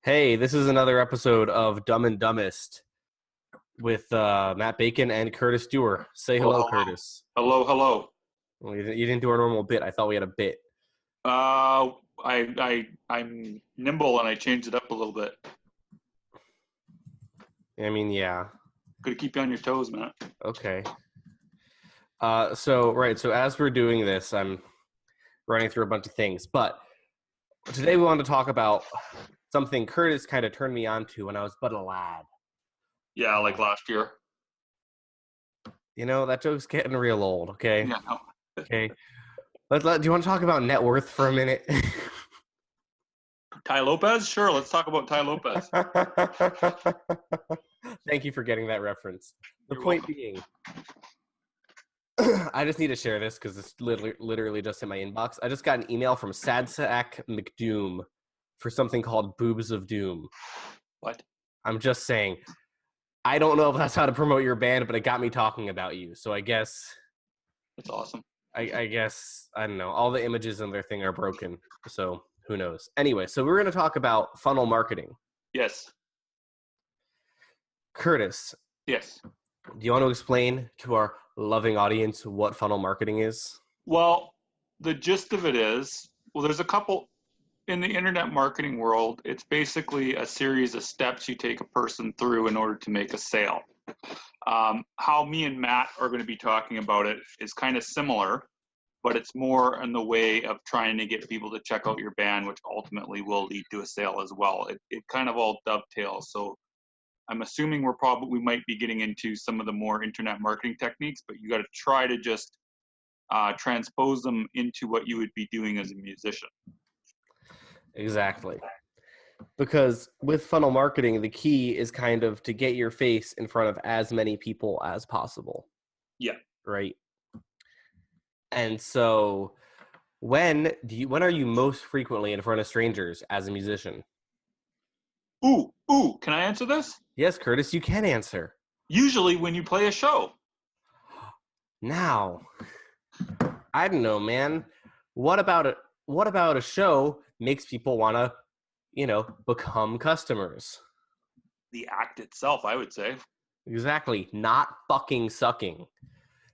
Hey, this is another episode of Dumb and Dumbest with Matt Bacon and Curtis Dewar. Say hello, Hello, Curtis. hello, hello. Well, you didn't do our normal bit. I thought we had a bit. I'm nimble and I changed it up a little bit. I mean, yeah. Gotta keep you on your toes, man. Okay. So as we're doing this, I'm running through a bunch of things. But today we want to talk about something Curtis kind of turned me on to when I was but a lad. Yeah, like last year. You know, that joke's getting real old, okay? Yeah. No. Okay. Do you want to talk about net worth for a minute? Ty Lopez? Sure, let's talk about Ty Lopez. Thank you for getting that reference. The You're point welcome. being, I just need to share this because it's literally just in my inbox. I just got an email from Sadsack McDoom for something called Boobs of Doom. What? I'm just saying, I don't know if that's how to promote your band, but it got me talking about you. So I guess, That's awesome. I guess, I don't know. All the images in their thing are broken. So who knows? Anyway, so we're going to talk about funnel marketing. Yes. Curtis, Yes. do you want to explain to our loving audience what funnel marketing is? Well, the gist of it is, there's a couple in the internet marketing world. It's basically a series of steps you take a person through in order to make a sale. How me and Matt are going to be talking about it is kind of similar, but it's more in the way of trying to get people to check out your band, which ultimately will lead to a sale as well. It kind of all dovetails. So I'm assuming we might be getting into some of the more internet marketing techniques, but you got to try to just transpose them into what you would be doing as a musician. Exactly. Because with funnel marketing, the key is kind of to get your face in front of as many people as possible. Yeah. Right. And so when are you most frequently in front of strangers as a musician? Ooh, can I answer this? Yes, Curtis, you can answer. Usually when you play a show. Now, I don't know, man. What about a show makes people want to, become customers? The act itself, I would say. Exactly. Not fucking sucking.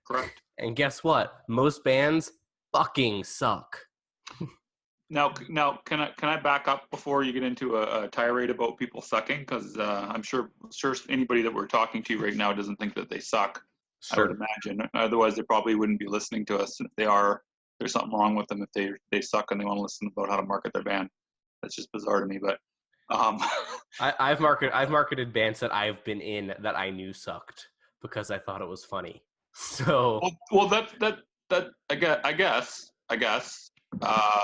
Correct. And guess what? Most bands fucking suck. Now, can I back up before you get into a tirade about people sucking? Because I'm sure anybody that we're talking to right now doesn't think that they suck. Sure. I would imagine. Otherwise, they probably wouldn't be listening to us. And if they are, there's something wrong with them if they suck and they want to listen about how to market their band. That's just bizarre to me. But I've marketed bands that I've been in that I knew sucked because I thought it was funny. So that I guess.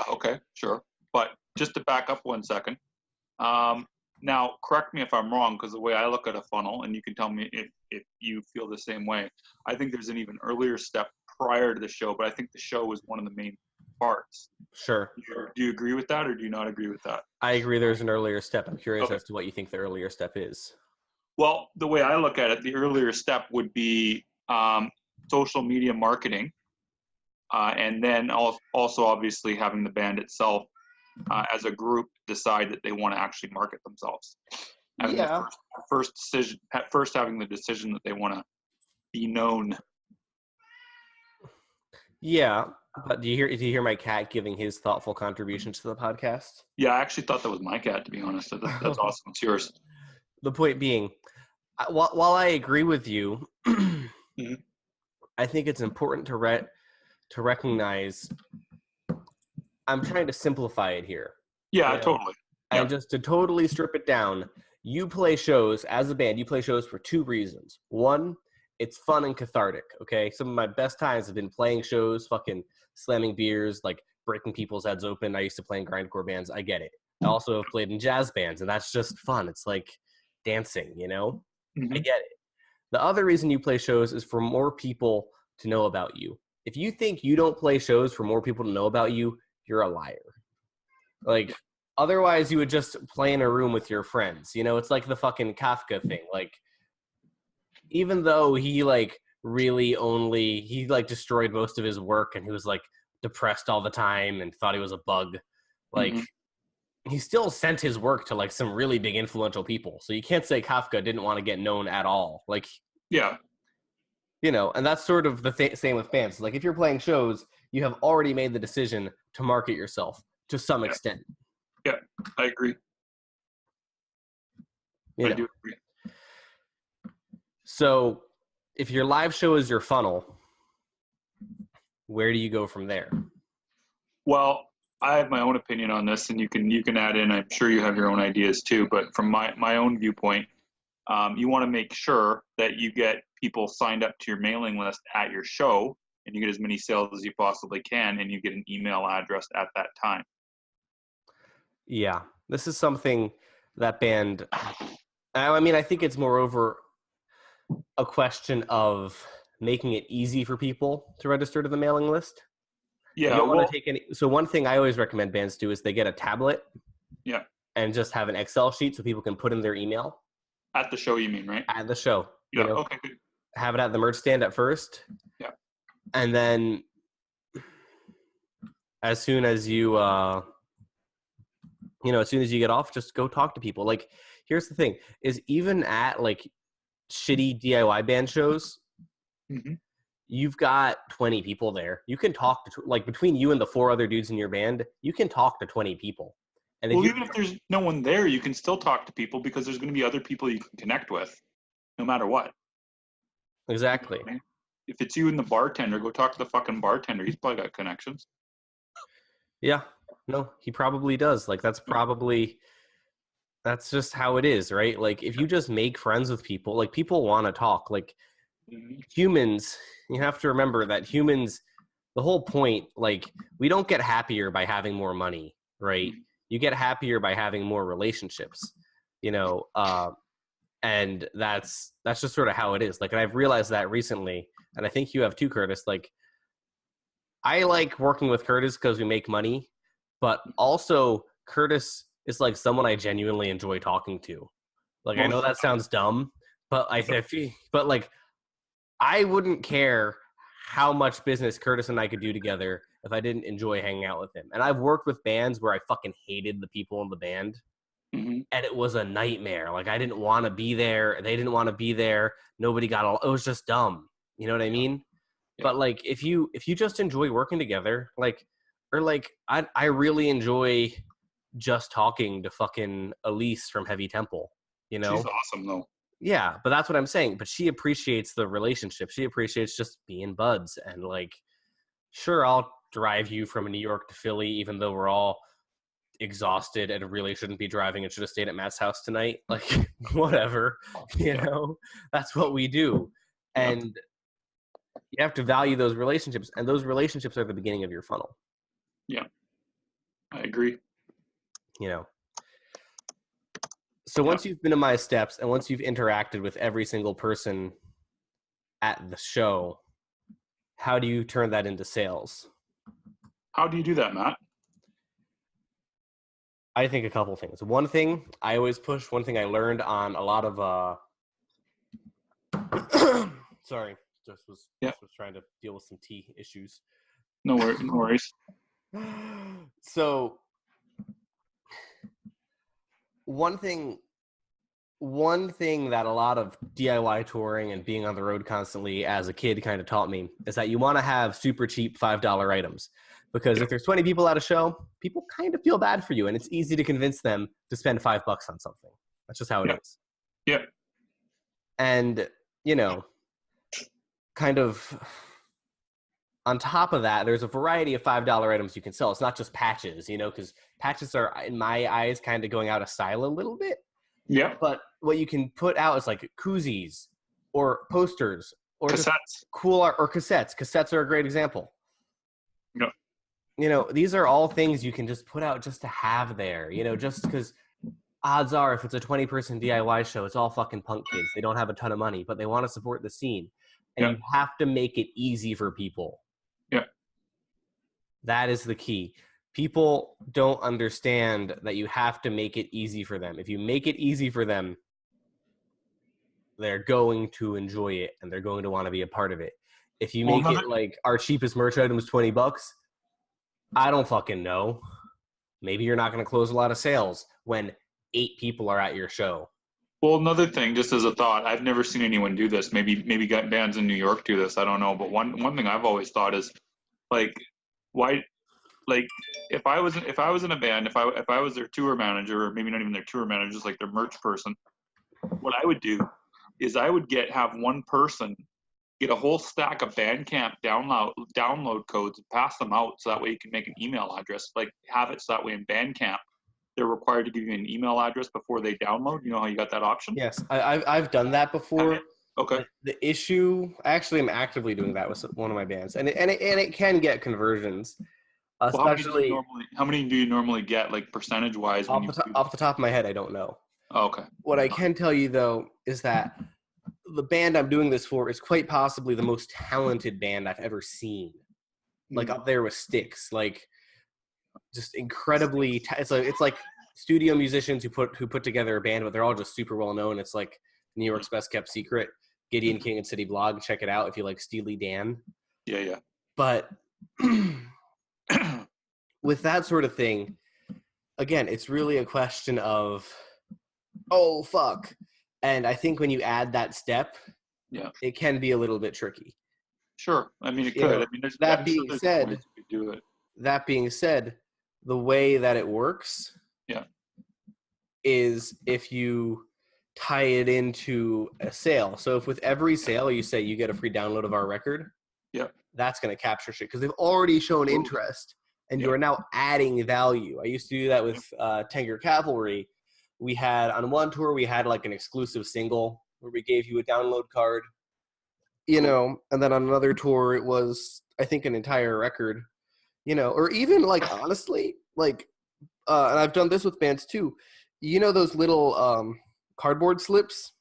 Okay, sure. But just to back up 1 second. Now, correct me if I'm wrong, because the way I look at a funnel, and you can tell me if you feel the same way, I think there's an even earlier step prior to the show, but I think the show is one of the main parts. sure. Do you agree with that, or do you not agree with that? I agree there's an earlier step. I'm curious Okay. as to what you think the earlier step is. Well, the way I look at it, the earlier step would be social media marketing, and then also obviously having the band itself as a group decide that they want to actually market themselves. Having Yeah. first having the decision that they want to be known. Yeah. But do you hear my cat giving his thoughtful contributions to the podcast? Yeah, I actually thought that was my cat, to be honest. That's awesome. It's yours. The point being, while I agree with you, Mhm. I think it's important to recognize. I'm trying to simplify it here. Yeah, totally. And just to totally strip it down, you play shows as a band. You play shows for two reasons. One, it's fun and cathartic. Okay, some of my best times have been playing shows, fucking slamming beers, like breaking people's heads open. I used to play in grindcore bands. I get it. I also have played in jazz bands, and that's just fun. It's like dancing, I get it. The other reason you play shows is for more people to know about you. If you think you don't play shows for more people to know about you, you're a liar. Like, otherwise you would just play in a room with your friends. It's like the fucking Kafka thing. Like, even though he destroyed most of his work and he was like depressed all the time and thought he was a bug, like he still sent his work to like some really big influential people. So you can't say Kafka didn't want to get known at all. Like, Yeah. you know, and that's sort of the same with bands. Like if you're playing shows, you have already made the decision to market yourself to some extent. Yeah, I agree. I do agree. So if your live show is your funnel, where do you go from there? Well, I have my own opinion on this, and you can add in. I'm sure you have your own ideas too. But from my own viewpoint, you want to make sure that you get people signed up to your mailing list at your show, and you get as many sales as you possibly can, and you get an email address at that time. Yeah, this is something that band. I mean, I think it's moreover a question of making it easy for people to register to the mailing list. Yeah, you don't want to take any. So one thing I always recommend bands do is they get a tablet. Yeah. And just have an Excel sheet so people can put in their email. At the show, you mean, right? At the show. Yeah. You know, okay. Good. Have it at the merch stand at first. Yeah. And then as soon as you, as soon as you get off, just go talk to people. Like, here's the thing: is even at like shitty DIY band shows, you've got 20 people there. You can talk to like between you and the 4 other dudes in your band, you can talk to 20 people. And even if there's no one there, you can still talk to people because there's going to be other people you can connect with, no matter what. Exactly. If it's you and the bartender, go talk to the fucking bartender. He's probably got connections. Yeah. No, he probably does. Like, that's just how it is, right? Like, if you just make friends with people, like, people want to talk. Like, humans, you have to remember that humans, the whole point, like, we don't get happier by having more money, right? You get happier by having more relationships, and that's just sort of how it is. Like, and I've realized that recently, and I think you have too, Curtis. Like, I like working with Curtis because we make money, but also Curtis is like someone I genuinely enjoy talking to. Like, I know that sounds dumb, but but like, I wouldn't care how much business Curtis and I could do together if I didn't enjoy hanging out with him. And I've worked with bands where I fucking hated the people in the band. And it was a nightmare. Like, I didn't want to be there. They didn't want to be there. Nobody got all, it was just dumb. You know what I mean? Yeah. But like, if you just enjoy working together, like, or like, I really enjoy just talking to fucking Elise from Heavy Temple, She's awesome though. Yeah, but that's what I'm saying. But she appreciates the relationship. She appreciates just being buds. And like, sure, I'll drive you from New York to Philly, even though we're all exhausted and really shouldn't be driving and should have stayed at Matt's house tonight. Like, whatever, that's what we do. And you have to value those relationships. And those relationships are the beginning of your funnel. Yeah, I agree. So once you've minimized steps and once you've interacted with every single person at the show, how do you turn that into sales? How do you do that, Matt? I think a couple things. One thing I always push, one thing I learned on a lot of sorry, just was trying to deal with some tea issues. No worries. So one thing that a lot of DIY touring and being on the road constantly as a kid kind of taught me is that you want to have super cheap $5 items, because if there's 20 people at a show, people kind of feel bad for you, and it's easy to convince them to spend $5 on something. That's just how it is. Yeah. And, kind of on top of that, there's a variety of $5 items you can sell. It's not just patches, because patches are, in my eyes, kind of going out of style a little bit. Yeah. But what you can put out is like koozies or posters or cassettes. Just cool art, or cassettes. Cassettes are a great example. Yeah. These are all things you can just put out just to have there, just because odds are if it's a 20-person DIY show, it's all fucking punk kids. They don't have a ton of money, but they want to support the scene. And you have to make it easy for people. Yeah. That is the key. People don't understand that you have to make it easy for them. If you make it easy for them, they're going to enjoy it and they're going to want to be a part of it. If you make it like our cheapest merch item is $20, I don't fucking know. maybe you're not going to close a lot of sales when 8 people are at your show. Well, another thing, just as a thought, I've never seen anyone do this. Maybe got bands in New York do this. I don't know. But one thing I've always thought is, like, why, like, if I was in a band, if I was their tour manager, or maybe not even their tour manager, just like their merch person, what I would do is I would have one person get a whole stack of Bandcamp download codes and pass them out, so that way you can make an email address. Like, have it so that way in Bandcamp, they're required to give you an email address before they download. You know how you got that option? Yes, I've done that before. Okay. The issue, actually, I'm actively doing that with one of my bands, and it can get conversions, especially. Well, how many do you normally get, like, percentage wise? Off the top of my head, I don't know. Oh, okay. What I can tell you though is that the band I'm doing this for is quite possibly the most talented band I've ever seen. Like, up there with Stitchr, like, just incredibly. It's like studio musicians who put together a band, but they're all just super well known. It's like New York's best kept secret. Gideon King and City Blog. Check it out if you like Steely Dan. Yeah. But with that sort of thing, again, it's really a question of, oh fuck. And I think when you add that step, it can be a little bit tricky. Sure. I mean, it could. I mean, that being said, the way that it works is if you tie it into a sale. So if with every sale you say you get a free download of our record, that's going to capture shit because they've already shown interest and you are now adding value. I used to do that with Tanger Cavalry. We had, on one tour, we had like an exclusive single where we gave you a download card, you know, and then on another tour it was, I think, an entire record, you know, or even like, honestly, like, and I've done this with bands too, you know, those little cardboard slips?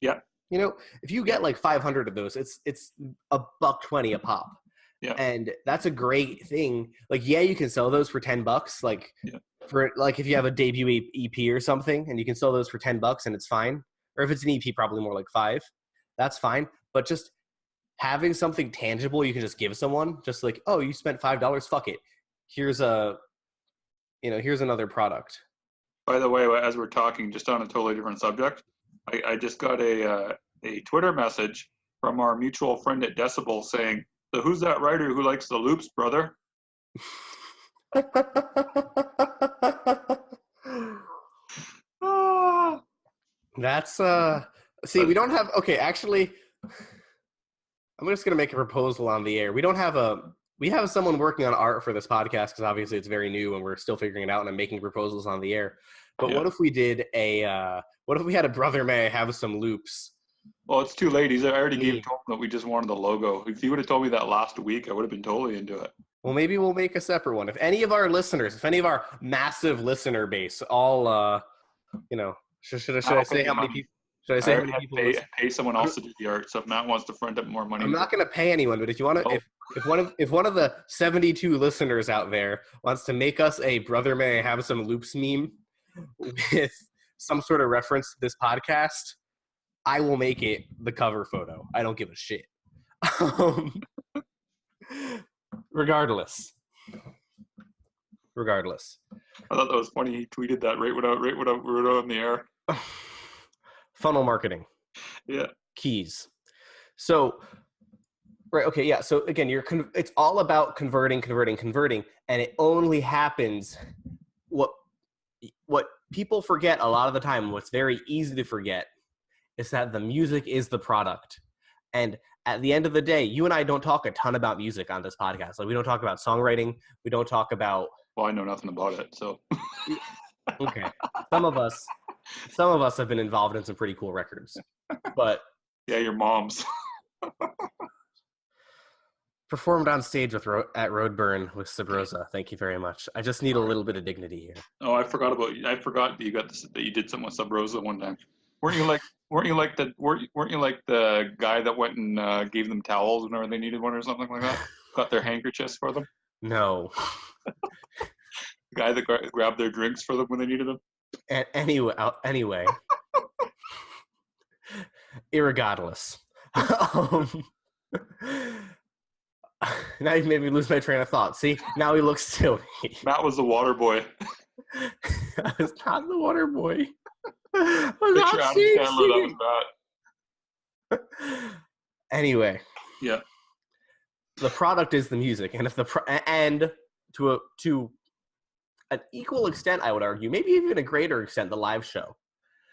Yeah. You know, if you get like 500 of those, it's $1.20 a pop. Yeah. And that's a great thing. Like, you can sell those for $10. Like, for like if you have a debut EP or something, and you can sell those for $10 and it's fine. Or if it's an EP, probably more like $5. That's fine. But just having something tangible you can just give someone, just like, oh, you spent $5, fuck it. Here's another product. By the way, as we're talking, just on a totally different subject, I just got a Twitter message from our mutual friend at Decibel saying, "So who's that writer who likes the loops, brother?" That's see, we don't have, okay, actually, I'm just gonna make a proposal on the air. We have someone working on art for this podcast because obviously it's very new and we're still figuring it out, and I'm making proposals on the air. But what if we did what if we had a Brother May I Have Some Loops? Well, it's too late. I already told him that we just wanted the logo. If he would have told me that last week, I would have been totally into it. Well, maybe we'll make a separate one. If any of our massive listener base, all, you know, should I say how many people? Should I say how many people pay someone else to do the art? So if Matt wants to front up more money, I'm not going to pay anyone. But if you want to, if one of the 72 listeners out there wants to make us a Brother May I Have Some Loops meme with some sort of reference to this podcast, I will make it the cover photo. I don't give a shit. Regardless. I thought that was funny. He tweeted that right when we were on the air. Funnel marketing. Yeah. Keys. So, right. Okay. Yeah. So again, it's all about converting, and it only happens. What people forget a lot of the time, what's very easy to forget, is that the music is the product. And at the end of the day, you and I don't talk a ton about music on this podcast. Like, we don't talk about songwriting. We don't talk about. Well, I know nothing about it, so. Okay. Some of us have been involved in some pretty cool records, but. Yeah, your mom's. Performed on stage at Roadburn with Sabrosa. Thank you very much. I just need a little bit of dignity here. Oh, I forgot that you got this, that you did something with Sabrosa one time. Weren't you like the guy that went and gave them towels whenever they needed one or something like that? Got their handkerchiefs for them? No. The guy that grabbed their drinks for them when they needed them? Anyway. Irregardless. Now you've made me lose my train of thought. See? Now he looks silly. Matt was the water boy. I was not the water boy. I was Picture not Adam Sandler, that was bad. Anyway. Yeah. The product is the music, and if and to an equal extent, I would argue, maybe even a greater extent, the live show.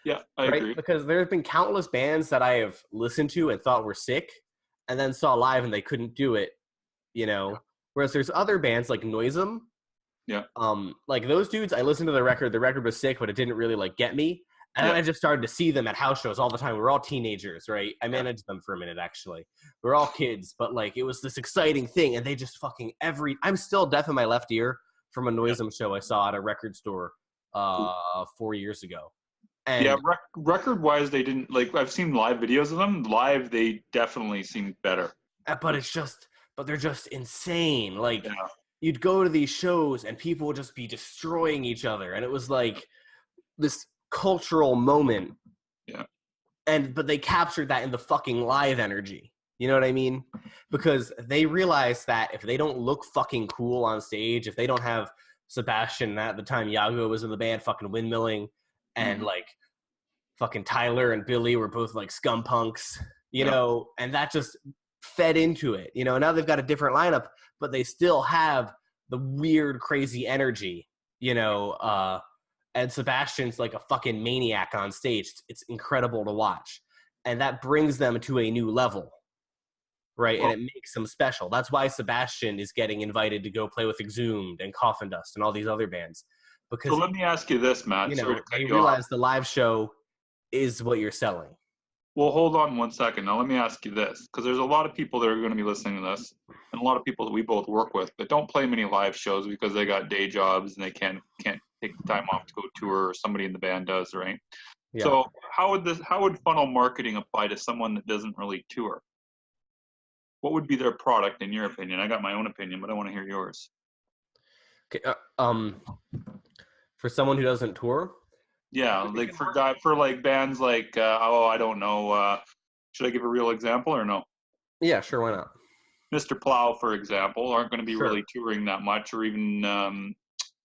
Yeah, I agree. Because there have been countless bands that I have listened to and thought were sick, and then saw live and they couldn't do it, Yeah. Whereas there's other bands like Noisem. Yeah. Like those dudes, I listened to the record. The record was sick, but it didn't really like get me. And then I just started to see them at house shows all the time. We were all teenagers, right? I managed them for a minute, actually. We were all kids, but like it was this exciting thing, and they just fucking I'm still deaf in my left ear from a Noisem show I saw at a record store 4 years ago. And record-wise, they didn't like. I've seen live videos of them. Live, they definitely seem better. But they're just insane. Like you'd go to these shows and people would just be destroying each other, and it was like this cultural moment. Yeah. But they captured that in the fucking live energy. You know what I mean? Because they realized that if they don't look fucking cool on stage, if they don't have Sebastian, at the time Yago was in the band, fucking windmilling, and like fucking Tyler and Billy were both like scum punks, you know, and that just fed into it. Now they've got a different lineup, but they still have the weird, crazy energy, and Sebastian's like a fucking maniac on stage. It's incredible to watch. And that brings them to a new level, right? Well, and it makes them special. That's why Sebastian is getting invited to go play with Exhumed and Coffin Dust and all these other bands. Because so let me ask you this, Matt. They realize the live show is what you're selling. Well, hold on one second. Now, let me ask you this, because there's a lot of people that are going to be listening to this, and a lot of people that we both work with that don't play many live shows because they got day jobs and they can't take the time off to go tour, or somebody in the band does, right? Yeah. So how would funnel marketing apply to someone that doesn't really tour? What would be their product, in your opinion? I got my own opinion, but I want to hear yours. Okay, for someone who doesn't tour? Yeah, like for like bands like I don't know. Should I give a real example or no? Yeah, sure. Why not? Mr. Plow, for example, aren't going to be really touring that much, or even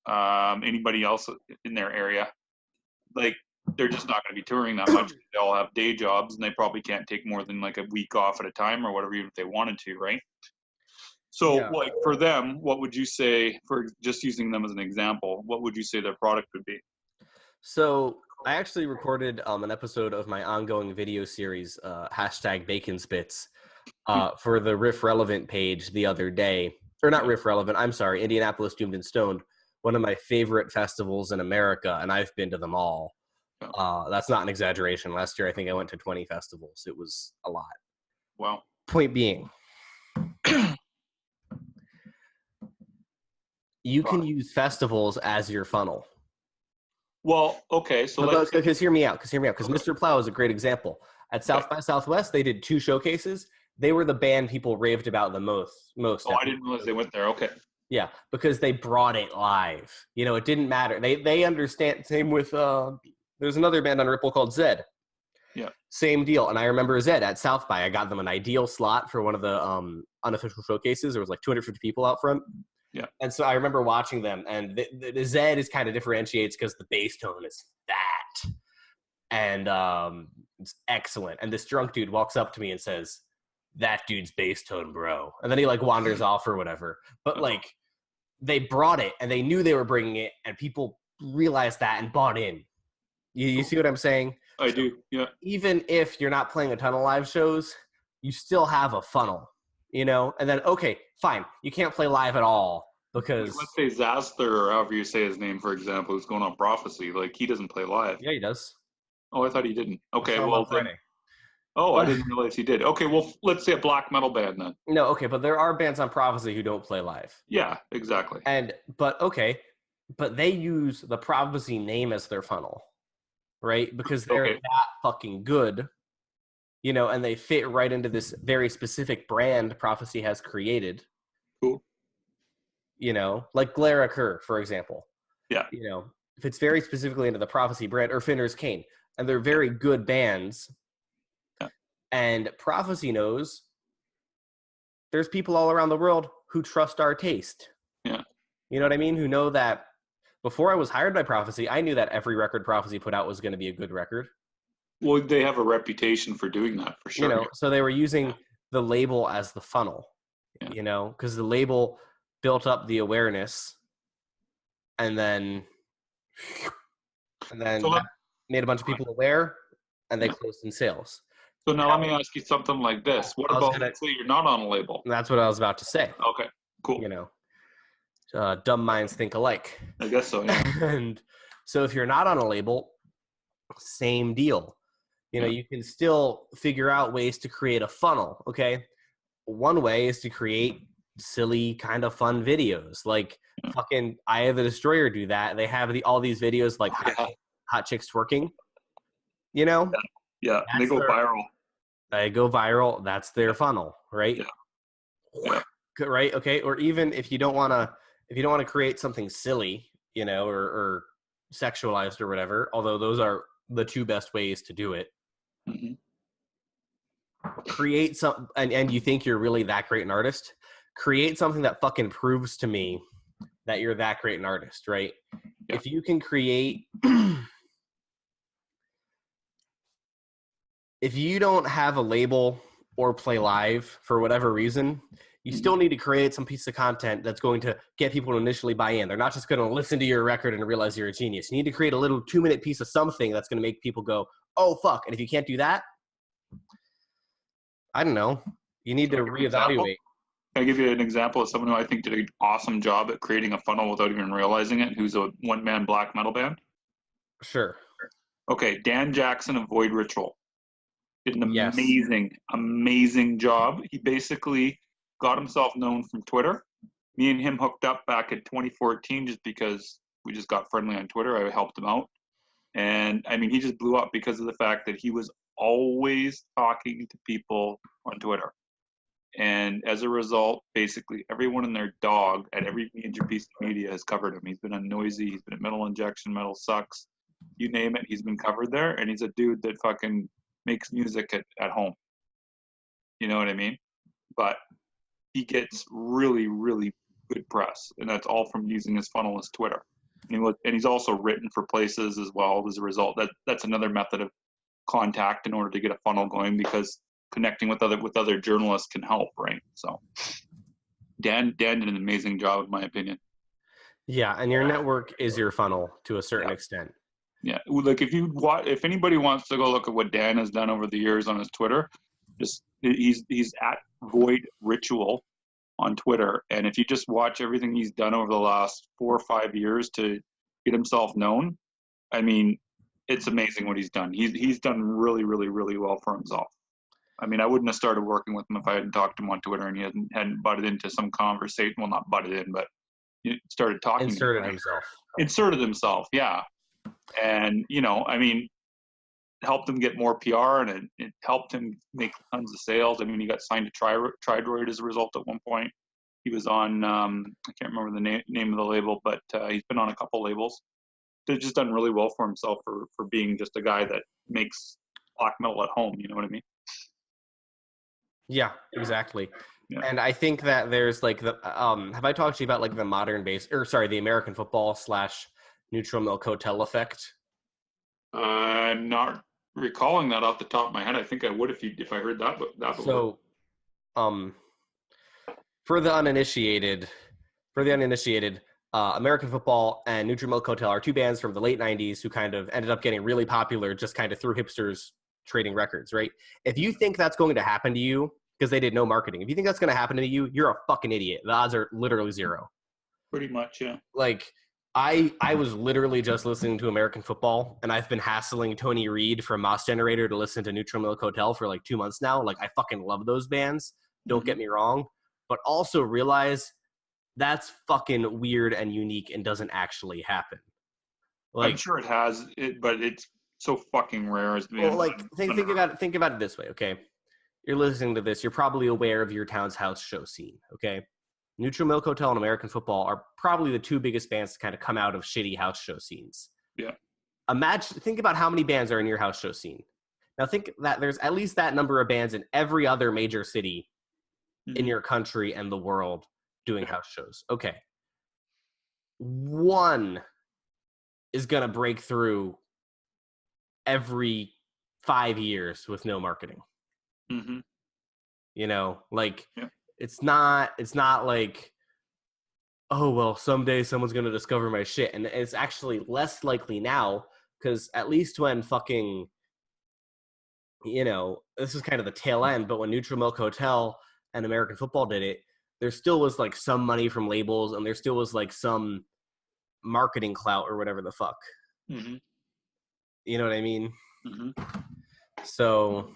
anybody else in their area. Like they're just not going to be touring that much. They all have day jobs, and they probably can't take more than like a week off at a time or whatever, even if they wanted to, right? So, like for them, what would you say, for just using them as an example, what would you say their product would be? So I actually recorded an episode of my ongoing video series, #Bacon Spits, for the Riff Relevant page the other day. Or not Riff Relevant, I'm sorry, Indianapolis Doomed and Stoned, one of my favorite festivals in America, and I've been to them all. That's not an exaggeration. Last year, I think I went to 20 festivals. It was a lot. Wow. Point being, you can use festivals as your funnel. Well, okay, so because hear me out. Because Mr. Plow is a great example. At South by Southwest, they did 2 showcases. They were the band people raved about the most. Oh, I didn't realize they went there. Okay. Yeah, because they brought it live. It didn't matter. They understand. Same with there's another band on Ripple called Zed. Yeah. Same deal. And I remember Zed at South by. I got them an ideal slot for one of the unofficial showcases. There was like 250 people out front. Yeah. And so I remember watching them, and the Zed is kind of differentiates because the bass tone is fat. And it's excellent. And this drunk dude walks up to me and says, "That dude's bass tone, bro." And then he like wanders off or whatever. But like they brought it, and they knew they were bringing it, and people realized that and bought in. You see what I'm saying? I do, yeah. Even if you're not playing a ton of live shows, you still have a funnel. And then, okay, fine. You can't play live at all because... Let's say Zaster, or however you say his name, for example, who's going on Prophecy. Like, he doesn't play live. Yeah, he does. Oh, I thought he didn't. Okay, well, then... Friday. Oh, I didn't realize he did. Okay, well, let's say a black metal band then. No, okay, but there are bands on Prophecy who don't play live. Yeah, exactly. But they use the Prophecy name as their funnel, right? Because they're that fucking good. And they fit right into this very specific brand Prophecy has created. Cool. Like Glaraker, for example. Yeah. Fits very specifically into the Prophecy brand, or Finner's Kane. And they're very good bands. Yeah. And Prophecy knows there's people all around the world who trust our taste. Yeah. You know what I mean? Who know that before I was hired by Prophecy, I knew that every record Prophecy put out was going to be a good record. Well, they have a reputation for doing that, for sure. You know, so they were using the label as the funnel, you know, because the label built up the awareness and then that made a bunch of people aware, and they closed in sales. So now let me ask you something like this. What about, let's say you're not on a label? That's what I was about to say. Okay, cool. You know, dumb minds think alike. I guess so, yeah. And so if you're not on a label, same deal. You know, you can still figure out ways to create a funnel, okay? One way is to create silly, kind of fun videos. Like fucking Eye of the Destroyer do that. They have all these videos like hot chicks twerking, you know? Yeah, they go viral. They go viral. That's their funnel, right? Yeah. Right, okay? Or even if you don't want to create something silly, you know, or sexualized or whatever, although those are the two best ways to do it. Mm-hmm. Create some, and you think you're really that great an artist, create something that fucking proves to me that you're that great an artist, right? Yeah. If you can create, if you don't have a label or play live for whatever reason, you still need to create some piece of content that's going to get people to initially buy in. They're not just going to listen to your record and realize you're a genius. You need to create a little 2-minute piece of something that's going to make people go, oh, fuck. And if you can't do that, I don't know. You need to reevaluate. Can I give you an example of someone who I think did an awesome job at creating a funnel without even realizing it, who's a one-man black metal band? Sure. Okay, Dan Jackson of Void Ritual did an amazing job. He basically got himself known from Twitter. Me and him hooked up back in 2014 just because we just got friendly on Twitter. I helped him out. And, I mean, he just blew up because of the fact that he was always talking to people on Twitter. And as a result, basically everyone and their dog at every major piece of media has covered him. He's been on Noisy, he's been at Metal Injection, Metal Sucks, you name it, he's been covered there. And he's a dude that fucking makes music at home. You know what I mean? But he gets really, really good press. And that's all from using his funnel as Twitter. And he's also written for places as well as a result. That's another method of contact in order to get a funnel going, because connecting with other journalists can help, right? So Dan did an amazing job, in my opinion. And your network is your funnel to a certain extent. Yeah, like if anybody wants to go look at what Dan has done over the years on his Twitter, he's at Void Ritual on Twitter, and if you just watch everything he's done over the last 4 or 5 years to get himself known, I mean, it's amazing what he's done. He's done really, really, really well for himself. I mean, I wouldn't have started working with him if I hadn't talked to him on Twitter and he hadn't butted into some conversation. Well, not butted in, but he started talking. Inserted himself, yeah. And, you know, I mean, it helped him get more PR, and it helped him make tons of sales. I mean, he got signed to Tridroid as a result at one point. He was on, I can't remember the name of the label, but he's been on a couple labels. He's just done really well for himself for being just a guy that makes black metal at home, you know what I mean? Yeah, exactly. Yeah. And I think that there's like have I talked to you about like the the American football / neutral milk hotel effect? I'm not recalling that off the top of my head. I think I would if I heard that before. So, for the uninitiated, American football and Neutral Milk Hotel are two bands from the late 90s who kind of ended up getting really popular just kind of through hipsters trading records, right? If you think that's going to happen to you, because they did no marketing, if you think that's going to happen to you, you're a fucking idiot. The odds are literally zero. Pretty much, yeah. Like, I was literally just listening to American football, and I've been hassling Tony Reed from Moss Generator to listen to Neutral Milk Hotel for like 2 months now. Like, I fucking love those bands. Don't get me wrong. But also realize that's fucking weird and unique and doesn't actually happen. Like, I'm sure it has, but it's so fucking rare. Well, like, think about it this way, okay? You're listening to this. You're probably aware of your town's house show scene, okay? Neutral Milk Hotel and American football are probably the two biggest bands to kind of come out of shitty house show scenes. Yeah. Think about how many bands are in your house show scene. Now think that there's at least that number of bands in every other major city in your country and the world doing house shows. Okay. One is going to break through every 5 years with no marketing. Mm-hmm. You know, like Yeah. it's not like, oh, well, someday someone's going to discover my shit. And it's actually less likely now, because at least when fucking, you know, this is kind of the tail end, but when Neutral Milk Hotel and American Football did it, there still was like some money from labels, and there still was like some marketing clout or whatever the fuck. Mm-hmm. You know what I mean? Mm-hmm. So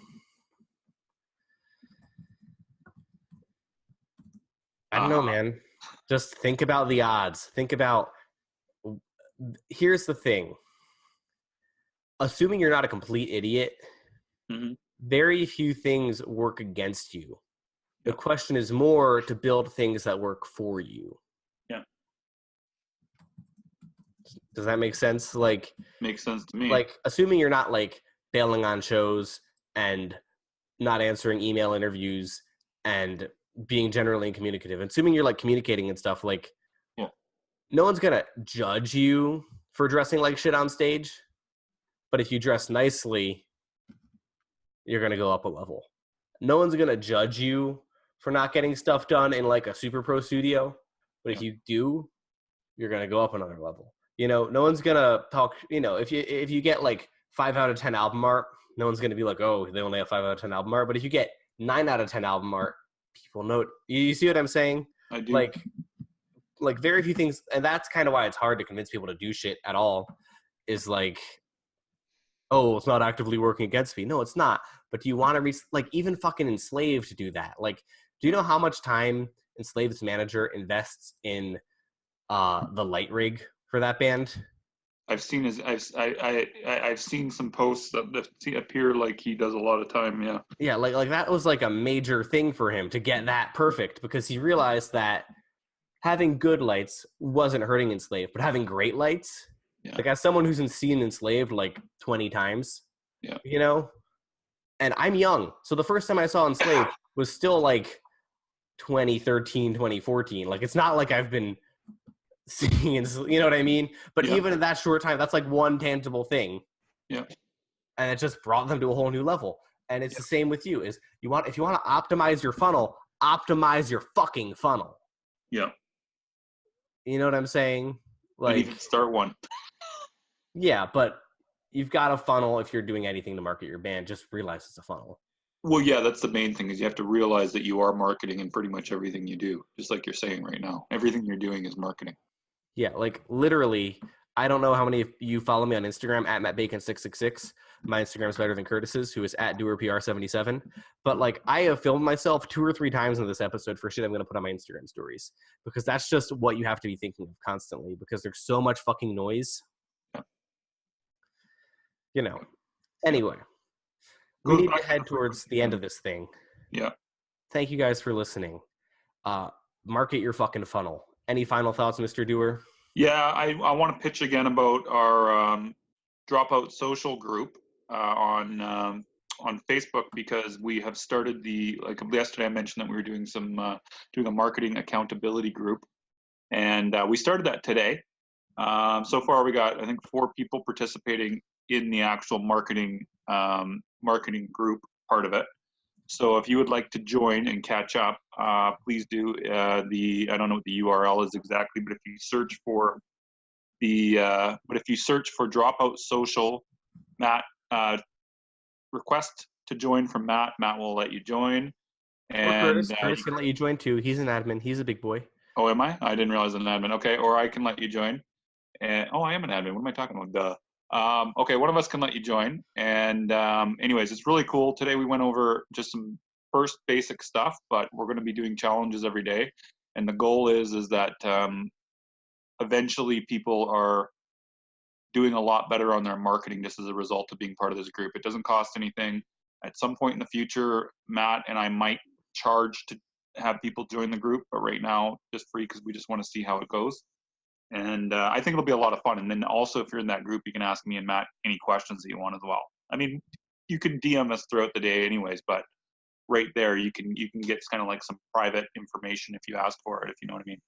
I don't know, man. Just think about the odds. Think about, here's the thing. Assuming you're not a complete idiot, Mm-hmm. very few things work against you. The Yeah. question is more to build things that work for you. Yeah. Does that make sense? Like, Makes sense to me. like assuming you're not like bailing on shows and not answering email interviews and being generally communicative, assuming you're like communicating and stuff, like, Yeah. no one's gonna judge you for dressing like shit on stage, but if you dress nicely, you're gonna go up a level. No one's gonna judge you for not getting stuff done in like a super pro studio, but if Yeah. you do, you're gonna go up another level. You know, no one's gonna talk. You know, if you get like 5 out of 10 album art, no one's gonna be like, oh, they only have 5 out of 10 album art. But if you get 9 out of 10 album art, people know. You see what I'm saying? I do. Like very few things, and that's kind of why it's hard to convince people to do shit at all. Is like, oh, it's not actively working against me. No, it's not. But do you want to reach, like, even fucking Enslaved to do that? Like, do you know how much time Enslaved's manager invests in the light rig for that band? I've seen I've seen some posts that appear like he does a lot of time. Yeah. Yeah, like that was like a major thing for him to get that perfect, because he realized that having good lights wasn't hurting Enslaved, but having great lights, Yeah. like as someone who's seen Enslaved like 20 times, Yeah. you know, and I'm young, so the first time I saw Enslaved was still like 2013, 2014. Like, it's not like I've been seeing, you know what I mean? But Yeah. even in that short time, that's like one tangible thing. Yeah. And it just brought them to a whole new level. And it's the same with you. Is if you want to optimize your funnel, optimize your fucking funnel. Yeah. You know what I'm saying? And Like, even start one. yeah, but you've got a funnel. If you're doing anything to market your band, just realize it's a funnel. Well, yeah, that's the main thing, is you have to realize that you are marketing in pretty much everything you do. Just like you're saying right now, everything you're doing is marketing. Yeah, like literally, I don't know how many of you follow me on Instagram at MattBacon666. My Instagram is better than Curtis's, who is at DewarPR77. But like, I have filmed myself 2 or 3 times in this episode for shit I'm going to put on my Instagram stories, because that's just what you have to be thinking of constantly, because there's so much fucking noise. Yeah. You know. Anyway, we need to head towards the end of this thing. Yeah. Thank you guys for listening. Market your fucking funnel. Any final thoughts, Mr. Dewar? Yeah, I want to pitch again about our Dropout Social group on Facebook, because we have started like yesterday I mentioned that we were doing doing a marketing accountability group, and we started that today. So far we got, I think, 4 people participating in the actual marketing group part of it. So if you would like to join and catch up, please do. I don't know what the URL is exactly, but if you search for Dropout Social, Matt, request to join from Matt. Matt will let you join. And Curtis can let you join too. He's an admin. He's a big boy. Oh, am I? I didn't realize I'm an admin. Okay, or I can let you join. And I am an admin. What am I talking about? Duh. Okay, one of us can let you join. And anyways, it's really cool. Today we went over just some first basic stuff, but we're going to be doing challenges every day. And the goal is that eventually people are doing a lot better on their marketing just as a result of being part of this group. It doesn't cost anything. At some point in the future, Matt and I might charge to have people join the group, but right now just free, because we just want to see how it goes. And I think it'll be a lot of fun. And then also, if you're in that group, you can ask me and Matt any questions that you want as well. I mean, you can DM us throughout the day anyways, but right there you can get kind of like some private information if you ask for it, if you know what I mean.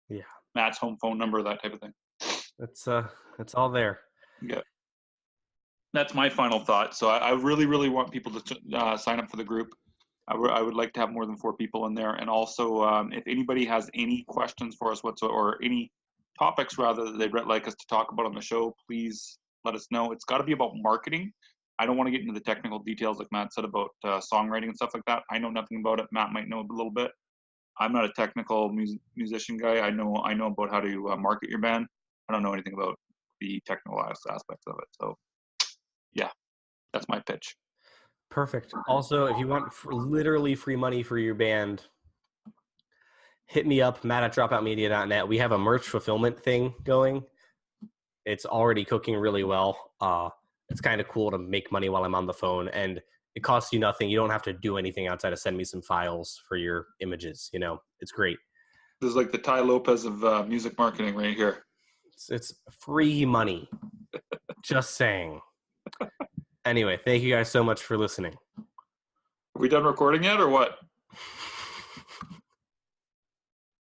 Yeah. Matt's home phone number, that type of thing. It's all there. Yeah. That's my final thought. So I really, really want people to sign up for the group. I would like to have more than 4 people in there. And also, if anybody has any questions for us whatsoever, or any topics rather that they'd like us to talk about on the show, please let us know. It's got to be about marketing. I don't want to get into the technical details like Matt said about songwriting and stuff like that. I know nothing about it. Matt might know a little bit. I'm not a technical musician guy. I know about how to market your band. I don't know anything about the technical aspects of it. So, yeah, that's my pitch. Perfect. Also, if you want literally free money for your band, hit me up, Matt at dropoutmedia.net. We have a merch fulfillment thing going. It's already cooking really well. It's kind of cool to make money while I'm on the phone, and it costs you nothing. You don't have to do anything outside of send me some files for your images. It's great. This is like the Ty Lopez of music marketing right here. It's free money. Just saying. Anyway, thank you guys so much for listening. Are we done recording yet or what?